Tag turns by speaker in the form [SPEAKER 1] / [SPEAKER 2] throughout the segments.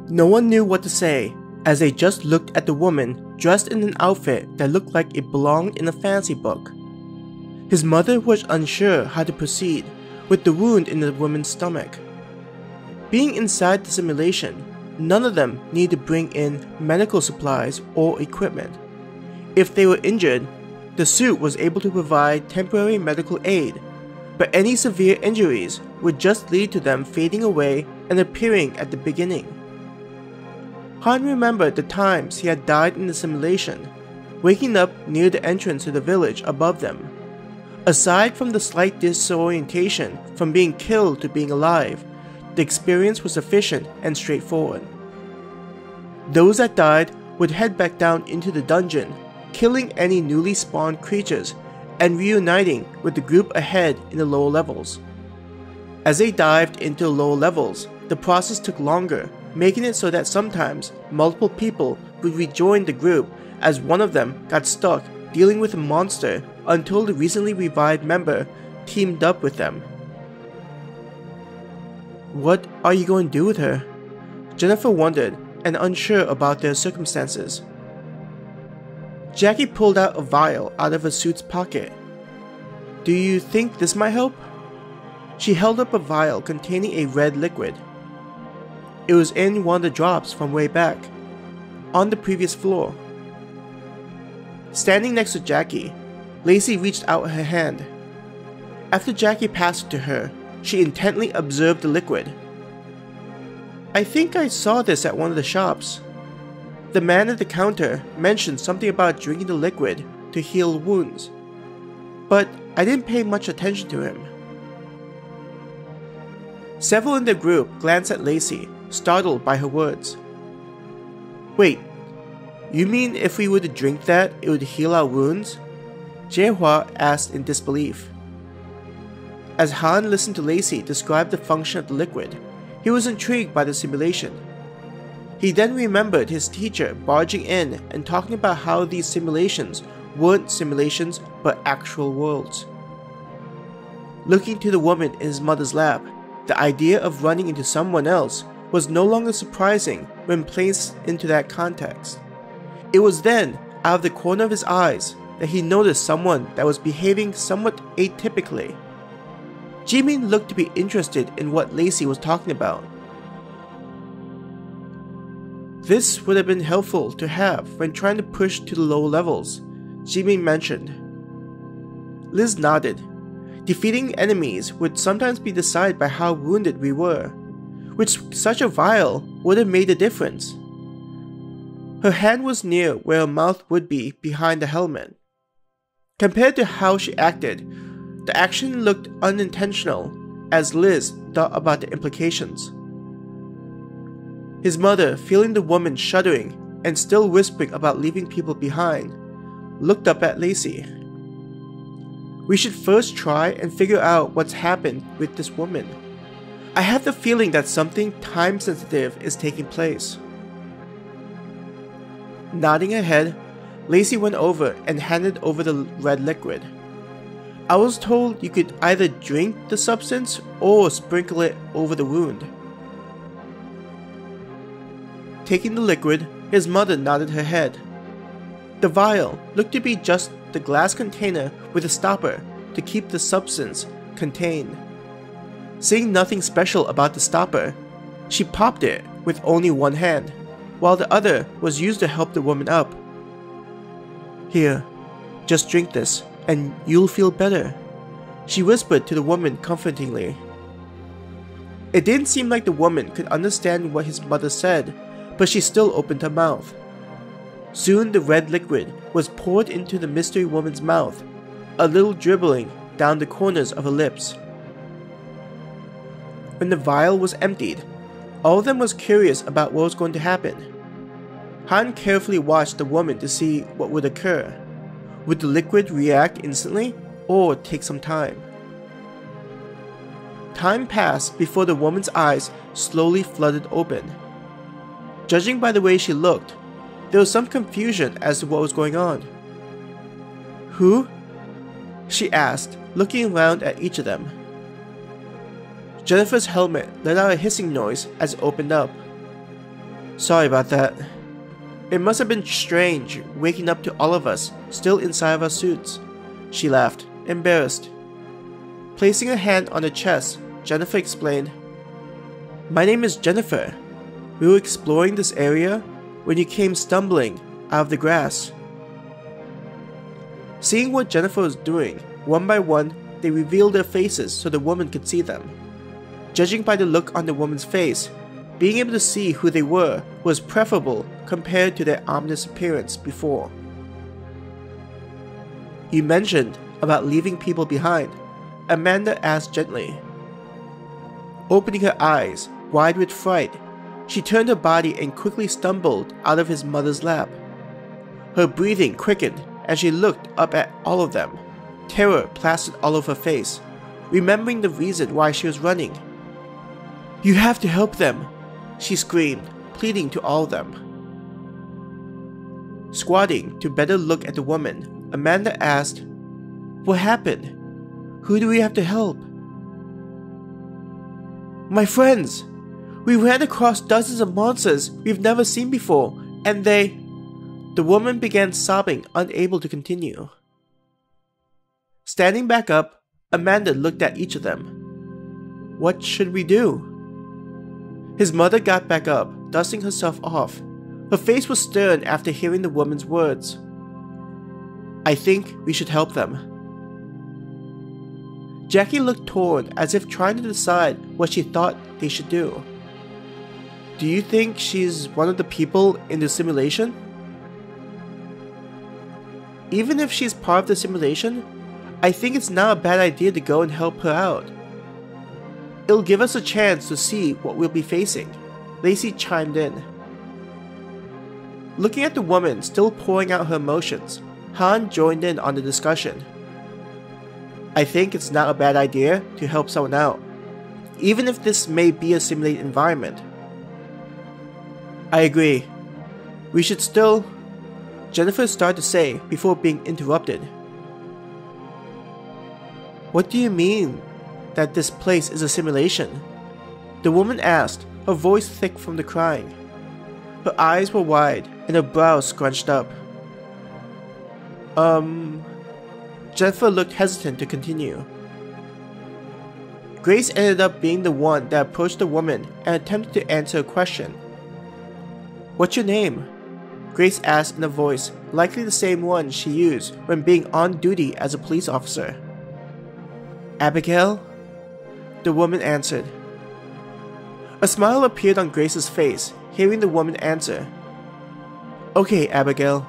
[SPEAKER 1] No one knew what to say, as they just looked at the woman dressed in an outfit that looked like it belonged in a fancy book. His mother was unsure how to proceed with the wound in the woman's stomach. Being inside the simulation, none of them needed to bring in medical supplies or equipment. If they were injured, the suit was able to provide temporary medical aid, but any severe injuries would just lead to them fading away and appearing at the beginning. Han remembered the times he had died in the simulation, waking up near the entrance to the village above them. Aside from the slight disorientation from being killed to being alive, the experience was efficient and straightforward. Those that died would head back down into the dungeon, killing any newly spawned creatures and reuniting with the group ahead in the lower levels. As they dived into the lower levels, the process took longer, making it so that sometimes multiple people would rejoin the group as one of them got stuck dealing with a monster until the recently revived member teamed up with them. What are you going to do with her? Jennifer wondered, and unsure about their circumstances. Jackie pulled out a vial out of her suit's pocket. Do you think this might help? She held up a vial containing a red liquid. It was in one of the drops from way back, on the previous floor. Standing next to Jackie, Lacey reached out her hand. After Jackie passed it to her, she intently observed the liquid. I think I saw this at one of the shops. The man at the counter mentioned something about drinking the liquid to heal wounds, but I didn't pay much attention to him. Several in the group glanced at Lacey, startled by her words. Wait, you mean if we were to drink that, it would heal our wounds? Jiehua asked in disbelief. As Han listened to Lacey describe the function of the liquid, he was intrigued by the simulation. He then remembered his teacher barging in and talking about how these simulations weren't simulations but actual worlds. Looking to the woman in his mother's lap, the idea of running into someone else was no longer surprising when placed into that context. It was then, out of the corner of his eyes, that he noticed someone that was behaving somewhat atypically. Jimin looked to be interested in what Lacey was talking about. This would have been helpful to have when trying to push to the lower levels, Jimin mentioned. Liz nodded. Defeating enemies would sometimes be decided by how wounded we were, which such a vial would have made a difference. Her hand was near where her mouth would be behind the helmet. Compared to how she acted, the action looked unintentional as Liz thought about the implications. His mother, feeling the woman shuddering and still whispering about leaving people behind, looked up at Lacey. We should first try and figure out what's happened with this woman. I have the feeling that something time-sensitive is taking place. Nodding her head, Lacey went over and handed over the red liquid. I was told you could either drink the substance or sprinkle it over the wound. Taking the liquid, his mother nodded her head. The vial looked to be just the glass container with a stopper to keep the substance contained. Seeing nothing special about the stopper, she popped it with only one hand, while the other was used to help the woman up. Here, just drink this, and you'll feel better, she whispered to the woman comfortingly. It didn't seem like the woman could understand what his mother said, but she still opened her mouth. Soon the red liquid was poured into the mystery woman's mouth, a little dribbling down the corners of her lips. When the vial was emptied, all of them was curious about what was going to happen. Han carefully watched the woman to see what would occur. Would the liquid react instantly, or take some time? Time passed before the woman's eyes slowly flooded open. Judging by the way she looked, there was some confusion as to what was going on. Who? She asked, looking around at each of them. Jennifer's helmet let out a hissing noise as it opened up. Sorry about that. It must have been strange waking up to all of us still inside of our suits. She laughed, embarrassed. Placing a hand on her chest, Jennifer explained, My name is Jennifer. We were exploring this area when you came stumbling out of the grass. Seeing what Jennifer was doing, one by one, they revealed their faces so the woman could see them. Judging by the look on the woman's face, being able to see who they were was preferable compared to their ominous appearance before. You mentioned about leaving people behind, Amanda asked gently. Opening her eyes, wide with fright, she turned her body and quickly stumbled out of his mother's lap. Her breathing quickened as she looked up at all of them. Terror plastered all over her face, remembering the reason why she was running. You have to help them, she screamed, pleading to all of them. Squatting to better look at the woman, Amanda asked, What happened? Who do we have to help? My friends! We ran across dozens of monsters we've never seen before, and they... The woman began sobbing, unable to continue. Standing back up, Amanda looked at each of them. What should we do? His mother got back up, dusting herself off. Her face was stern after hearing the woman's words. I think we should help them. Jackie looked torn, as if trying to decide what she thought they should do. Do you think she's one of the people in the simulation? Even if she's part of the simulation, I think it's not a bad idea to go and help her out. It'll give us a chance to see what we'll be facing, Lacey chimed in. Looking at the woman still pouring out her emotions, Han joined in on the discussion. I think it's not a bad idea to help someone out, even if this may be a simulated environment. I agree. We should still... Jennifer started to say before being interrupted. What do you mean that this place is a simulation? The woman asked, her voice thick from the crying. Her eyes were wide and her brows scrunched up. Jennifer looked hesitant to continue. Grace ended up being the one that approached the woman and attempted to answer her question. What's your name? Grace asked in a voice likely the same one she used when being on duty as a police officer. Abigail? The woman answered. A smile appeared on Grace's face, hearing the woman answer. Okay, Abigail.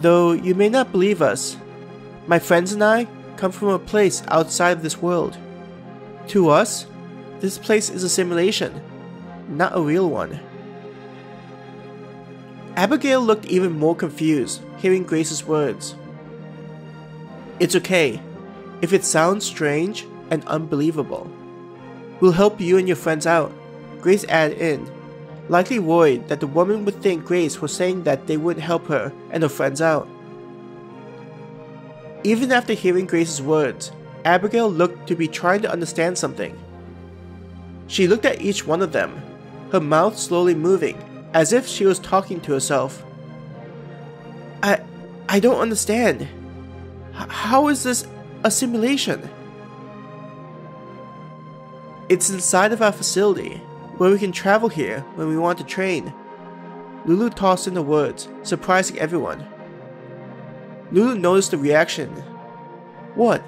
[SPEAKER 1] Though you may not believe us, my friends and I come from a place outside of this world. To us, this place is a simulation, not a real one. Abigail looked even more confused, hearing Grace's words. It's okay, if it sounds strange and unbelievable. We'll help you and your friends out, Grace added in, likely worried that the woman would think Grace was saying that they wouldn't help her and her friends out. Even after hearing Grace's words, Abigail looked to be trying to understand something. She looked at each one of them, her mouth slowly moving, as if she was talking to herself. I don't understand. How is this a simulation? It's inside of our facility, where we can travel here when we want to train. Lulu tossed in the words, surprising everyone. Lulu noticed the reaction. What?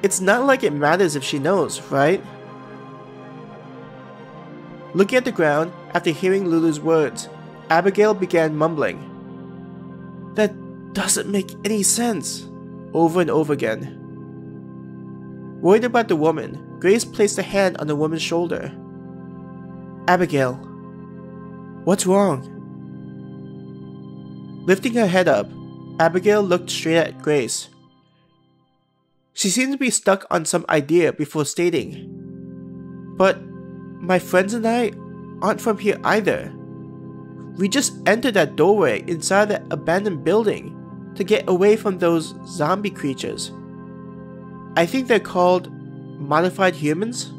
[SPEAKER 1] It's not like it matters if she knows, right? Looking at the ground, after hearing Lulu's words, Abigail began mumbling. That doesn't make any sense, over and over again. Worried about the woman, Grace placed a hand on the woman's shoulder. Abigail, what's wrong? Lifting her head up, Abigail looked straight at Grace. She seemed to be stuck on some idea before stating, But my friends and I aren't from here either. We just entered that doorway inside that abandoned building to get away from those zombie creatures. I think they're called modified humans?